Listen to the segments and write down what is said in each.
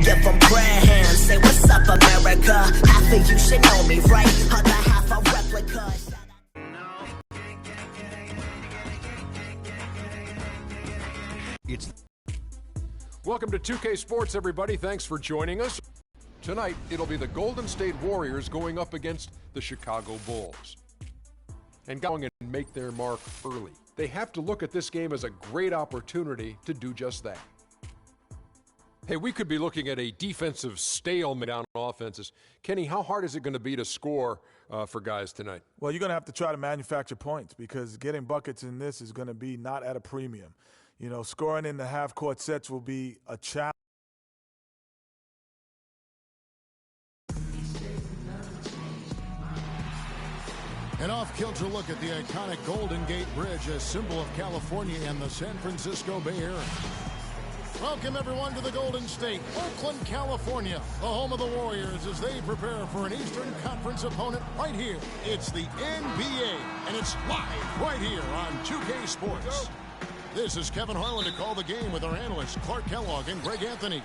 give them prayer hands. Say what's up, America? Half of you should know me, right? Other half a replica. Welcome to 2K Sports, everybody. Thanks for joining us. Tonight, it'll be the Golden State Warriors going up against the Chicago Bulls and going and make their mark early. They have to look at this game as a great opportunity to do just that. Hey, we could be looking at a defensive stalemate on offenses. Kenny, how hard is it going to be to score for guys tonight? Well, you're going to have to try to manufacture points because getting buckets in this is going to be not at a premium. You know, scoring in the half-court sets will be a challenge. An off-kilter look at the iconic Golden Gate Bridge, a symbol of California and the San Francisco Bay Area. Welcome, everyone, to the Golden State, Oakland, California, the home of the Warriors as they prepare for an Eastern Conference opponent right here. It's the NBA, and it's live right here on 2K Sports. This is Kevin Harlan to call the game with our analysts Clark Kellogg and Greg Anthony.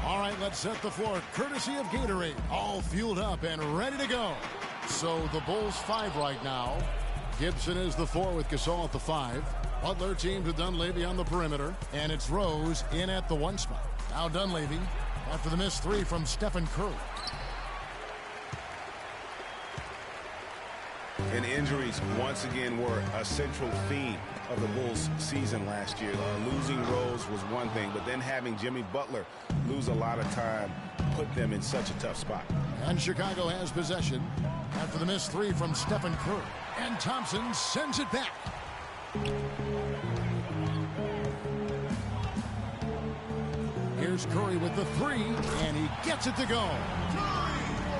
All right, let's set the floor courtesy of Gatorade, all fueled up and ready to go. So the Bulls 5 right now. Gibson is the 4 with Gasol at the 5. Butler teamed with Dunleavy on the perimeter. And it's Rose in at the 1 spot. Now Dunleavy after the missed 3 from Stephen Curry. And injuries once again were a central theme of the Bulls season last year. Losing Rose was one thing, but then having Jimmy Butler lose a lot of time put them in such a tough spot. And Chicago has possession after the missed 3 from Stephen Curry. And Thompson sends it back. Here's Curry with the 3, and he gets it to go.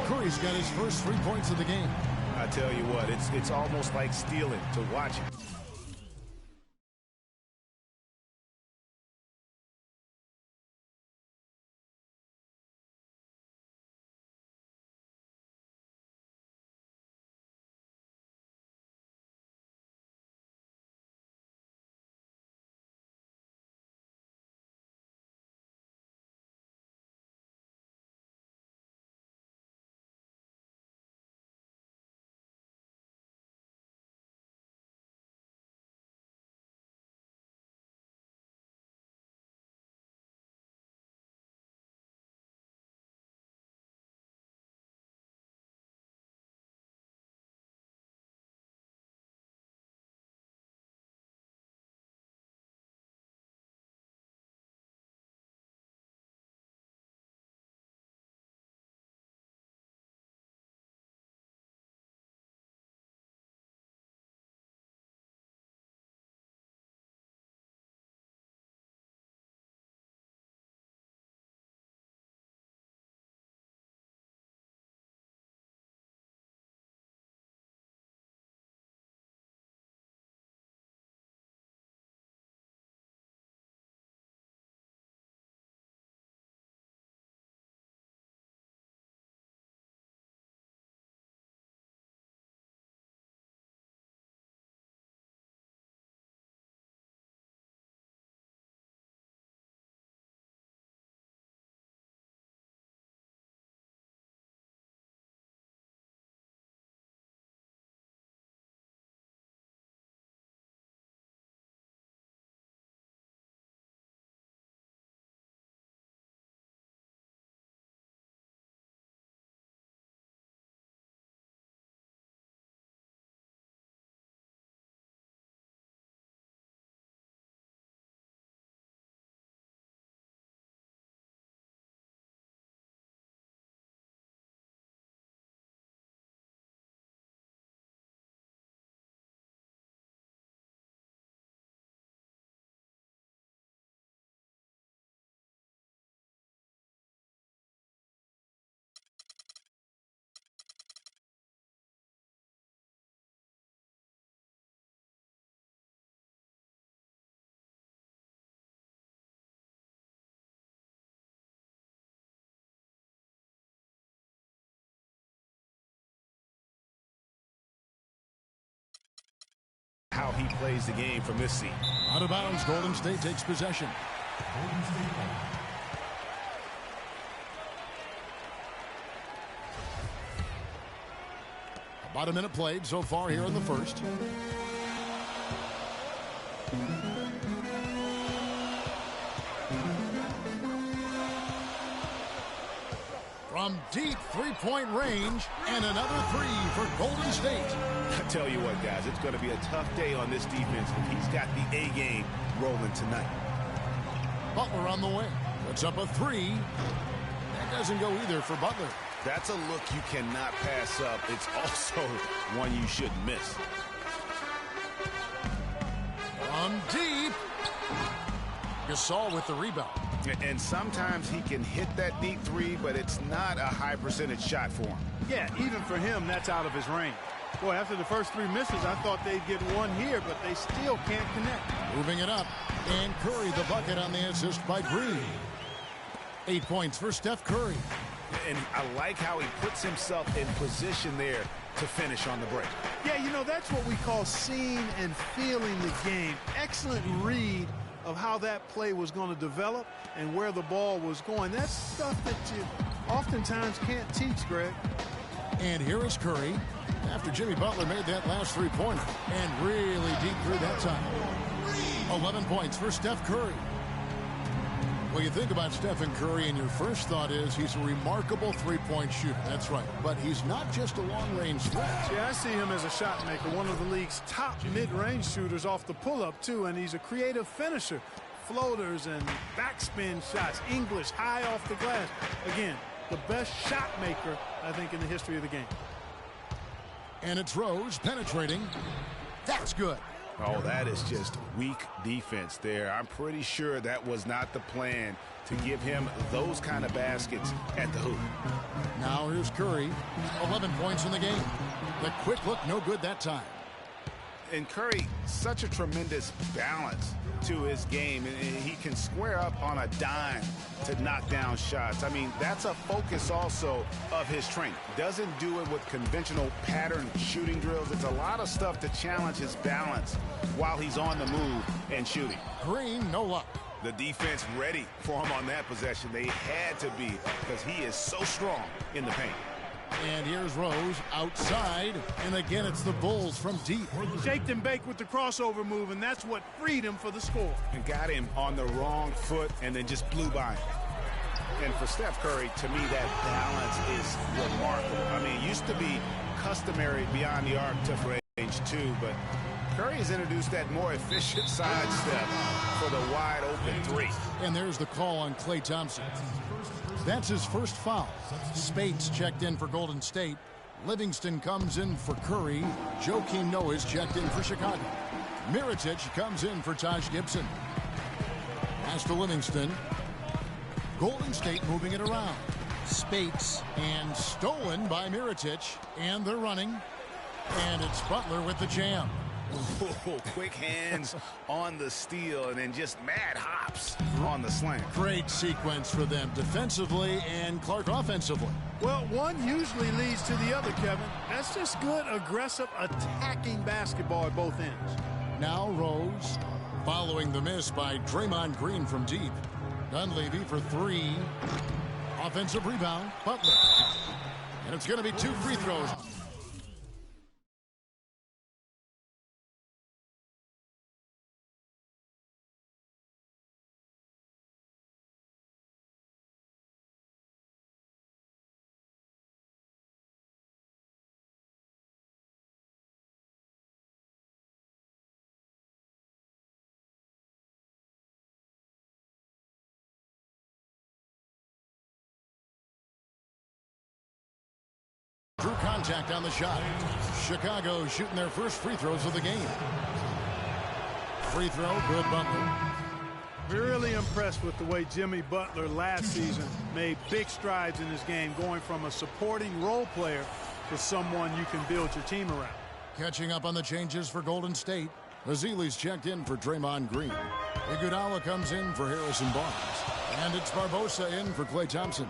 Curry's got his first 3 points of the game. I tell you what, it's almost like stealing to watch it. How he plays the game from this seat. Out of bounds, Golden State takes possession. About a minute played so far here in the first. From deep three-point range, and another three for Golden State. I tell you what, guys, it's going to be a tough day on this defense if he's got the A game rolling tonight. Butler on the way. Puts up a three. That doesn't go either for Butler. That's a look you cannot pass up. It's also one you shouldn't miss. From deep. Gasol with the rebound. And sometimes he can hit that deep three, but it's not a high percentage shot for him. Yeah, even for him, that's out of his range. Boy, after the first three misses, I thought they'd get one here, but they still can't connect. Moving it up. And Curry the bucket on the assist by Green. 8 points for Steph Curry. And I like how he puts himself in position there to finish on the break. Yeah, you know, that's what we call seeing and feeling the game. Excellent read of how that play was going to develop and where the ball was going. That's stuff that you oftentimes can't teach, Greg. And here is Curry after Jimmy Butler made that last three-pointer. And really deep through that time. 11 points for Steph Curry. Well, you think about Stephen Curry, and your first thought is he's a remarkable three-point shooter. That's right. But he's not just a long-range threat. Yeah, I see him as a shot maker, one of the league's top mid-range shooters off the pull-up, too, and he's a creative finisher. Floaters and backspin shots, English, high off the glass. Again, the best shot maker, I think, in the history of the game. And it's Rose penetrating. That's good. Oh, that is just weak defense there. I'm pretty sure that was not the plan to give him those kind of baskets at the hoop. Now here's Curry. 11 points in the game. The quick look, no good that time. And Curry, such a tremendous balance to his game. And he can square up on a dime to knock down shots. I mean, that's a focus also of his strength. Doesn't do it with conventional pattern shooting drills. It's a lot of stuff to challenge his balance while he's on the move and shooting. Green, no luck. The defense ready for him on that possession. They had to be, because he is so strong in the paint. And here's Rose outside. And again, it's the Bulls from deep. Shaked and baked with the crossover move, and that's what freed him for the score. And got him on the wrong foot and then just blew by him. And for Steph Curry, to me, that balance is remarkable. I mean, it used to be customary beyond the arc to range too, but Curry has introduced that more efficient sidestep for the wide open three. And there's the call on Klay Thompson. That's his first foul. Spates checked in for Golden State. Livingston comes in for Curry. Joakim Noah is checked in for Chicago. Mirotic comes in for Taj Gibson. Pass to Livingston. Golden State moving it around. Spates and stolen by Mirotic. And they're running. And it's Butler with the jam. Oh, quick hands on the steal and then just mad hops on the slant. Great sequence for them defensively and Clark offensively. Well, one usually leads to the other, Kevin. That's just good, aggressive, attacking basketball at both ends. Now Rose following the miss by Draymond Green from deep. Dunleavy for three. Offensive rebound, Butler. And it's going to be 2 free throws. Drew contact on the shot. Chicago shooting their first free throws of the game. Free throw, good Butler. Really impressed with the way Jimmy Butler last season made big strides in his game, going from a supporting role player to someone you can build your team around. Catching up on the changes for Golden State. Azili's checked in for Draymond Green. Iguodala comes in for Harrison Barnes. And it's Barbosa in for Klay Thompson.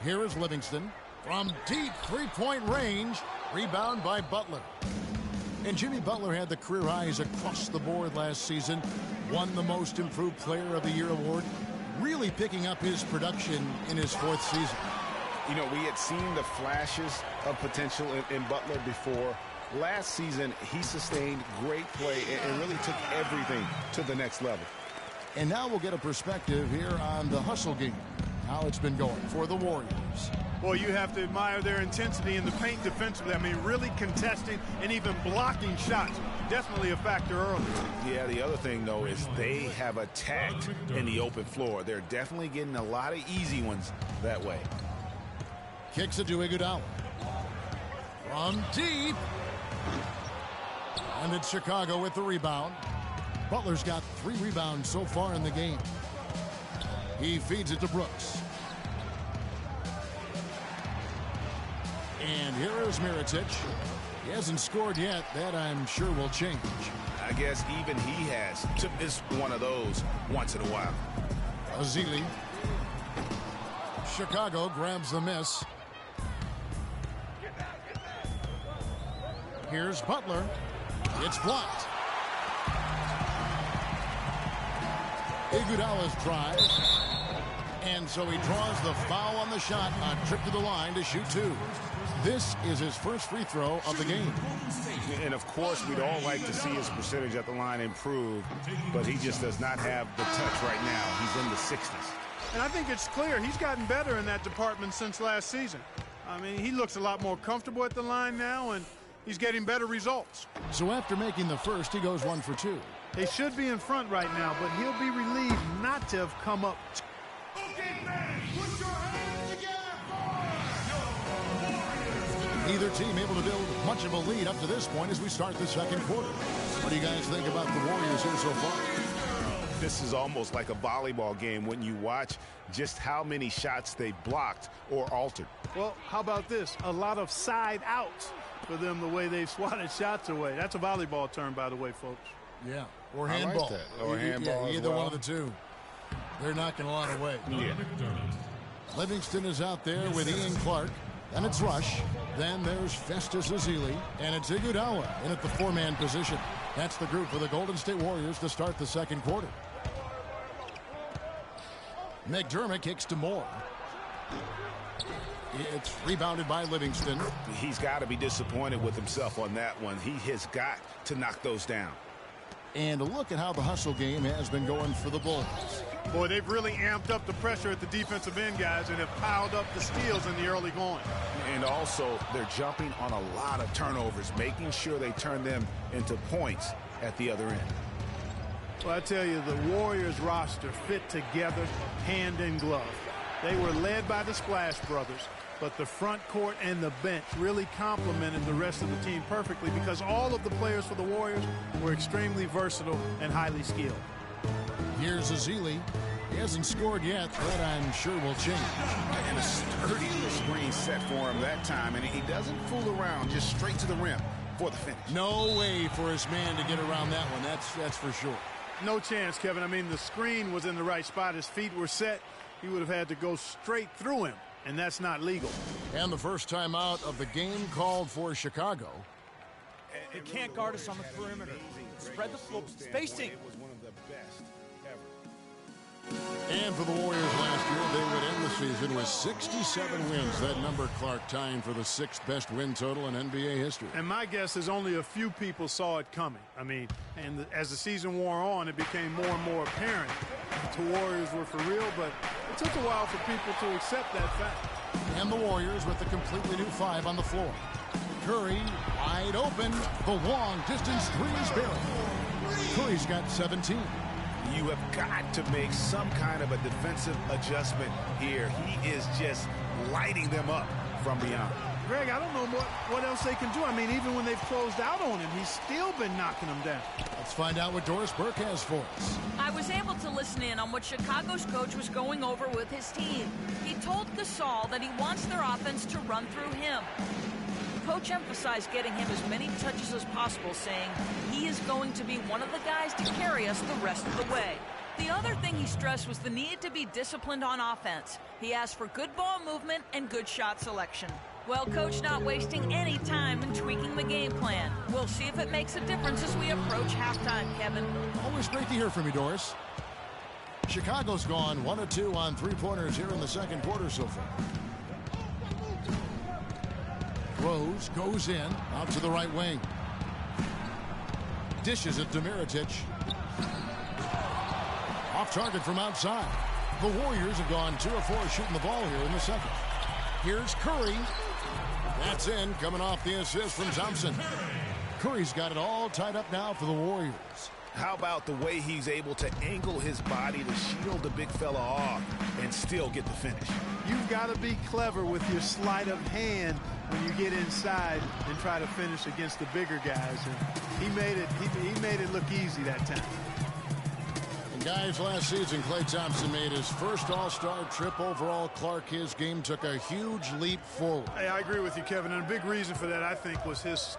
Here is Livingston. From deep three-point range, rebound by Butler. And Jimmy Butler had the career highs across the board last season. Won the Most Improved Player of the Year award. Really picking up his production in his 4th season. You know, we had seen the flashes of potential in Butler before. Last season, he sustained great play and really took everything to the next level. And now we'll get a perspective here on the hustle game, how it's been going for the Warriors. Boy, you have to admire their intensity in the paint defensively. I mean, really contesting and even blocking shots. Definitely a factor early. Yeah, the other thing, though, is they have attacked in the open floor. They're definitely getting a lot of easy ones that way. Kicks it to Iguodala. From deep. And it's Chicago with the rebound. Butler's got 3 rebounds so far in the game. He feeds it to Brooks. And here is Mirotic. He hasn't scored yet. That, I'm sure, will change. I guess even he has to miss one of those once in a while. Ezeli. Chicago grabs the miss. Here's Butler. It's blocked. Iguodala's drive. And so he draws the foul on the shot, a trip to the line to shoot 2. This is his first free throw of the game. And, of course, we'd all like to see his percentage at the line improve, but he just does not have the touch right now. He's in the 60s. And I think it's clear he's gotten better in that department since last season. I mean, he looks a lot more comfortable at the line now, and he's getting better results. So after making the first, he goes 1 for 2. They should be in front right now, but he'll be relieved not to have come up. Neither team able to build much of a lead up to this point as we start the second quarter. What do you guys think about the Warriors here so far? This is almost like a volleyball game when you watch just how many shots they blocked or altered. Well, how about this? A lot of side outs for them, the way they've swatted shots away. That's a volleyball term, by the way, folks. Yeah, or handball. Like that. Or handball either one of the two. They're knocking a lot away. Yeah. Livingston is out there with Ian Clark. Then it's Rush. Then there's Festus Ezeli. And it's Iguodala in at the 4-man position. That's the group for the Golden State Warriors to start the second quarter. McDermott kicks to Moore. It's rebounded by Livingston. He's got to be disappointed with himself on that one. He has got to knock those down. And a look at how the hustle game has been going for the Bulls. Boy, they've really amped up the pressure at the defensive end, guys, and have piled up the steals in the early going. And also, they're jumping on a lot of turnovers, making sure they turn them into points at the other end. Well, I tell you, the Warriors roster fit together hand in glove. They were led by the Splash Brothers, but the front court and the bench really complemented the rest of the team perfectly because all of the players for the Warriors were extremely versatile and highly skilled. Here's Ezeli. He hasn't scored yet, but I'm sure will change. And a sturdy little screen set for him that time, and he doesn't fool around, just straight to the rim for the finish. No way for his man to get around that one, that's for sure. No chance, Kevin. I mean, the screen was in the right spot. His feet were set. He would have had to go straight through him, and that's not legal. And the first timeout of the game called for Chicago. They can't guard us on the perimeter. Spread the floor. Spacing. It was one of the best ever. And for the Warriors last year, they would end the season with 67 wins. That number, Clark, tying for the 6th best win total in NBA history. And my guess is only a few people saw it coming. I mean, and as the season wore on, it became more and more apparent that the Warriors were for real, but it took a while for people to accept that fact. And the Warriors with a completely new 5 on the floor. Curry wide open. The long distance three is buried. Curry's got 17. You have got to make some kind of a defensive adjustment here. He is just lighting them up from beyond. Greg, I don't know what else they can do. I mean, even when they've closed out on him, he's still been knocking them down. Let's find out what Doris Burke has for us. I was able to listen in on what Chicago's coach was going over with his team. He told Gasol that he wants their offense to run through him. Coach emphasized getting him as many touches as possible, saying he is going to be one of the guys to carry us the rest of the way. The other thing he stressed was the need to be disciplined on offense. He asked for good ball movement and good shot selection. Well, Coach not wasting any time in tweaking the game plan. We'll see if it makes a difference as we approach halftime, Kevin. Always great to hear from you, Doris. Chicago's gone 1 of 2 on three-pointers here in the second quarter so far. Rose goes in, out to the right wing. Dishes it to Mirotic. Off target from outside. The Warriors have gone 2 of 4 shooting the ball here in the second. Here's Curry. That's in, coming off the assist from Thompson. Curry's got it all tied up now for the Warriors. How about the way he's able to angle his body to shield the big fella off and still get the finish? You've got to be clever with your sleight of hand when you get inside and try to finish against the bigger guys. And he made it look easy that time. And guys, last season, Klay Thompson made his first All-Star trip overall. Clark, his game took a huge leap forward. Hey, I agree with you, Kevin. And a big reason for that, I think, was his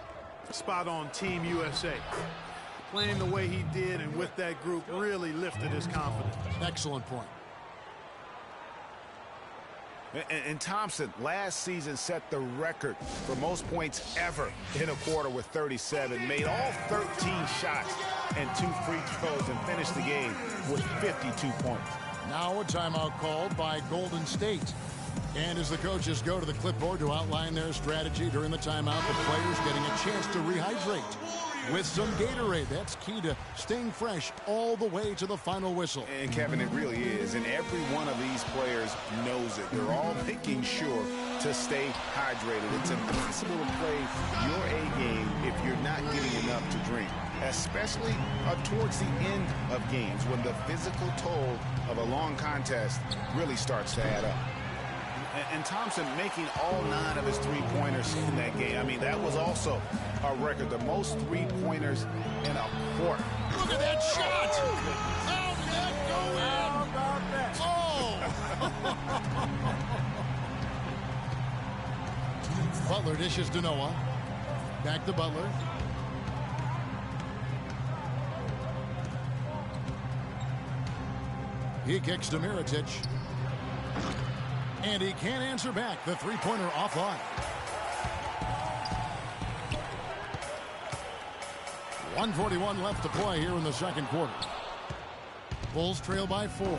spot on Team USA. Playing the way he did and with that group really lifted his confidence. Excellent point. And Thompson last season set the record for most points ever in a quarter with 37. Made all 13 shots and 2 free throws and finished the game with 52 points. Now a timeout called by Golden State. And as the coaches go to the clipboard to outline their strategy during the timeout, the players getting a chance to rehydrate with some Gatorade. That's key to staying fresh all the way to the final whistle. And Kevin, it really is. And every one of these players knows it. They're all making sure to stay hydrated. It's impossible to play your A game if you're not getting enough to drink, especially towards the end of games when the physical toll of a long contest really starts to add up. And Thompson making all 9 of his three-pointers in that game. I mean, that was also a record. The most three-pointers in a quarter. Look at that shot! How did that go in? Oh! Butler dishes to Noah. Back to Butler. He kicks to Mirotic. And he can't answer back. The three-pointer offline. 1:41 left to play here in the second quarter. Bulls trail by 4.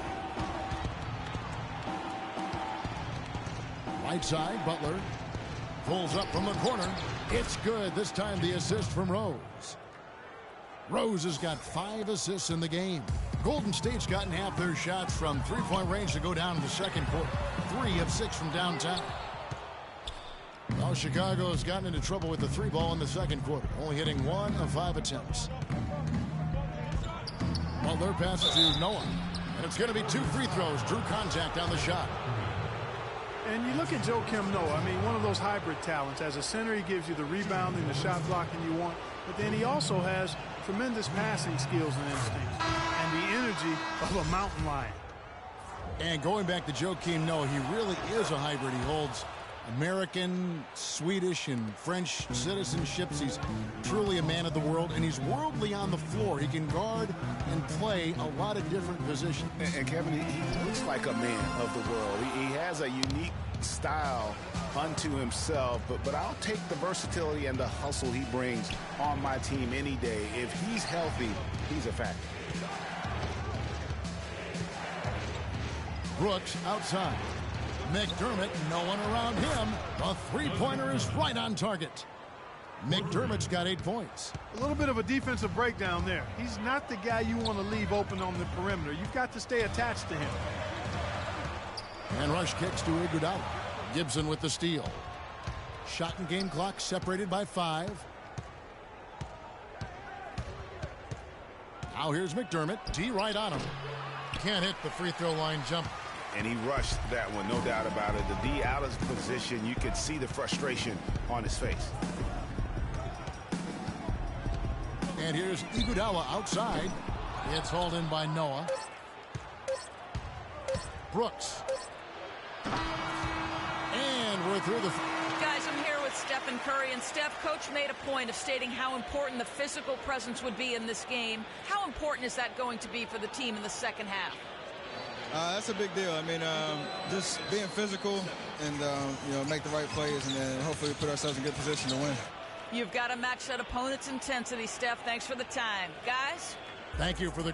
Right side, Butler. Pulls up from the corner. It's good. This time the assist from Rose. Rose has got 5 assists in the game. Golden State's gotten half their shots from three-point range to go down in the second quarter. 3 of 6 from downtown. Well, Chicago has gotten into trouble with the 3-ball in the second quarter, only hitting 1 of 5 attempts. Butler passes to Noah, and it's going to be 2 free throws. Drew contact on the shot. And you look at Joakim Noah, I mean, one of those hybrid talents. As a center, he gives you the rebounding, the shot blocking you want, but then he also has tremendous passing skills and instincts, and the energy of a mountain lion. And going back to Joakim Noah, he really is a hybrid. He holds American, Swedish, and French citizenships. He's truly a man of the world, and he's worldly on the floor. He can guard and play a lot of different positions. And Kevin, he looks like a man of the world. He has a unique style unto himself, but I'll take the versatility and the hustle he brings on my team any day. If he's healthy, he's a factor. Brooks outside. McDermott, no one around him. The three-pointer is right on target. McDermott's got 8 points. A little bit of a defensive breakdown there. He's not the guy you want to leave open on the perimeter. You've got to stay attached to him. And rush kicks to Iguodala. Gibson with the steal. Shot and game clock separated by 5. Now here's McDermott. D right on him. Can't hit the free throw line jump. And he rushed that one, no doubt about it. The D out of position, you could see the frustration on his face. And here's Iguodala outside. It's hauled in by Noah. Brooks. And we're through the... Guys, I'm here with Stephen Curry. And Steph, Coach made a point of stating how important the physical presence would be in this game. How important is that going to be for the team in the second half? That's a big deal. I mean, just being physical and, make the right plays and then hopefully put ourselves in good position to win. You've got to match that opponent's intensity, Steph. Thanks for the time. Guys? Thank you for the...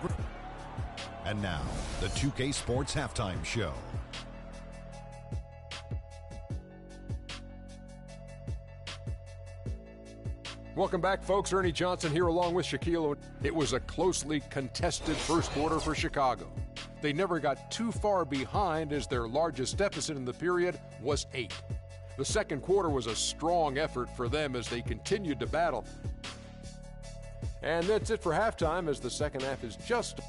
And now, the 2K Sports Halftime Show. Welcome back, folks. Ernie Johnson here along with Shaquille O'Neal. It was a closely contested first quarter for Chicago. They never got too far behind as their largest deficit in the period was 8. The second quarter was a strong effort for them as they continued to battle. And that's it for halftime as the second half is just...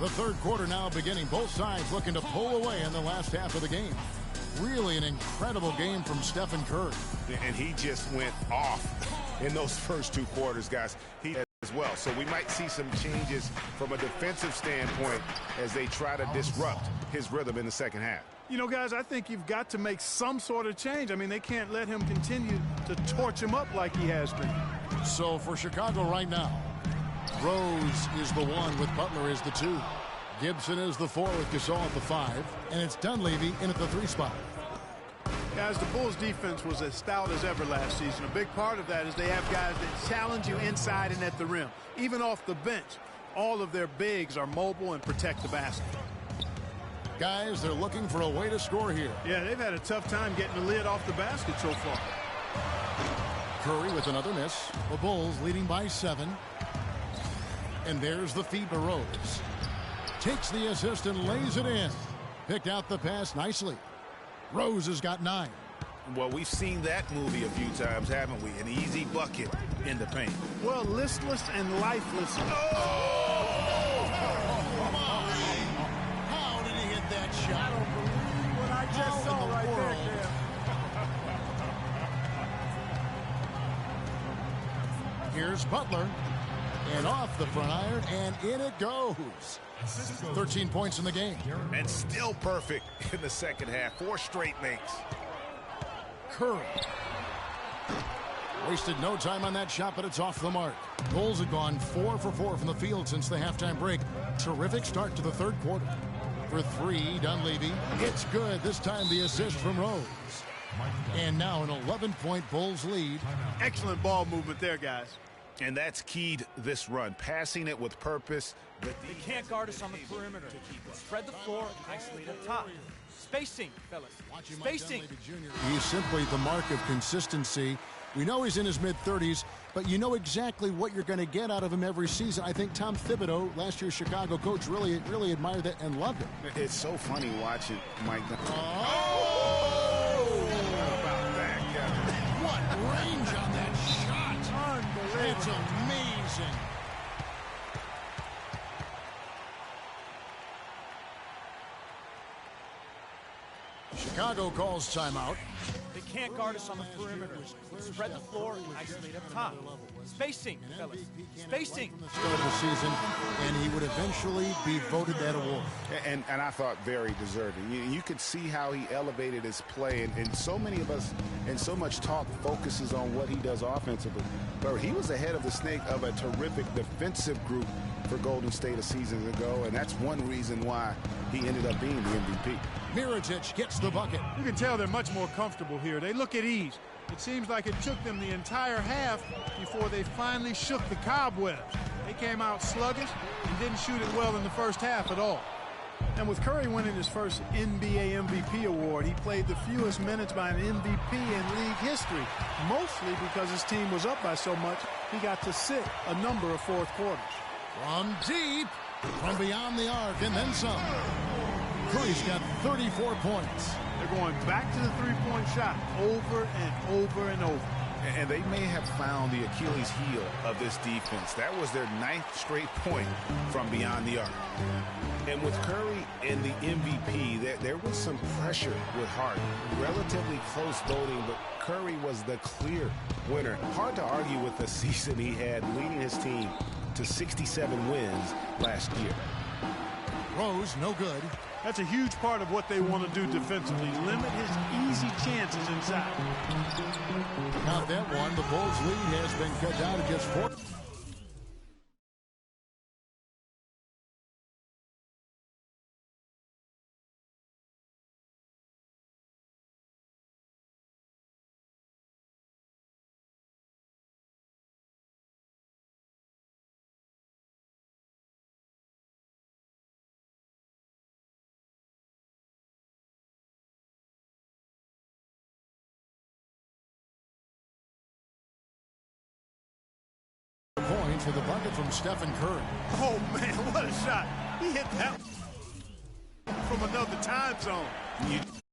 The third quarter now beginning. Both sides looking to pull away in the last half of the game. Really an incredible game from Stephen Curry. And he just went off in those first 2 quarters, guys. He as well. So we might see some changes from a defensive standpoint as they try to disrupt his rhythm in the second half. You know, guys, I think you've got to make some sort of change. I mean, they can't let him continue to torch him up like he has been. So for Chicago right now, Rose is the 1 with Butler is the 2. Gibson is the 4 with Gasol at the 5. And it's Dunleavy in at the 3 spot. Guys, the Bulls defense was as stout as ever last season. A big part of that is they have guys that challenge you inside and at the rim. Even off the bench, all of their bigs are mobile and protect the basket. Guys, they're looking for a way to score here. Yeah, they've had a tough time getting the lid off the basket so far. Curry with another miss. The Bulls leading by 7. And there's the feed to Rose. Takes the assist and lays it in. Picked out the pass nicely. Rose has got 9. Well, we've seen that movie a few times, haven't we? An easy bucket in the paint. Well, listless and lifeless. Oh! Come on! How did he hit that shot? I don't believe what I just saw right there, Cam. Here's Butler. And off the front iron, and in it goes. 13 points in the game. And still perfect in the second half. 4 straight makes. Curry. Wasted no time on that shot, but it's off the mark. Bulls have gone 4 for 4 from the field since the halftime break. Terrific start to the third quarter. For 3, Dunleavy. It's good. This time the assist from Rose. And now an 11-point Bulls lead. Excellent ball movement there, guys. And that's keyed this run. Passing it with purpose. They can't guard us on the perimeter. Spread the floor nicely up top. Spacing, fellas. Spacing. He's simply the mark of consistency. We know he's in his mid-30s, but you know exactly what you're going to get out of him every season. I think Tom Thibodeau, last year's Chicago coach, really admired that and loved it. It's so funny watching Mike. Oh! How about that? Yeah. What range on that shot? Unbelievable. It's amazing. Chicago calls timeout. They can't guard us on the perimeter. Spread the floor nicely up top. Spacing, fellas. Spacing. Start of the season, and he would eventually be voted that award. And I thought very deserving. You could see how he elevated his play, and so many of us, and so much talk focuses on what he does offensively. But he was ahead of the snake of a terrific defensive group for Golden State a season ago, and that's one reason why he ended up being the MVP. Mirotic gets the bucket. You can tell they're much more comfortable here. They look at ease. It seems like it took them the entire half before they finally shook the cobwebs. They came out sluggish and didn't shoot it well in the first half at all. And with Curry winning his first NBA MVP award, he played the fewest minutes by an MVP in league history, mostly because his team was up by so much he got to sit a number of fourth quarters. From deep, from beyond the arc, and then some. Curry's got 34 points. They're going back to the three-point shot over and over and over. And they may have found the Achilles heel of this defense. That was their 9th straight point from beyond the arc. And with Curry and the MVP, there was some pressure with Harden. Relatively close voting, but Curry was the clear winner. Hard to argue with the season he had, leading his team to 67 wins last year. Rose, no good. That's a huge part of what they want to do defensively. Limit his easy chances inside. Not that one. The Bulls' lead has been cut down to just 4. range for the bucket from Stephen Curry. Oh, man, what a shot. He hit that from another time zone.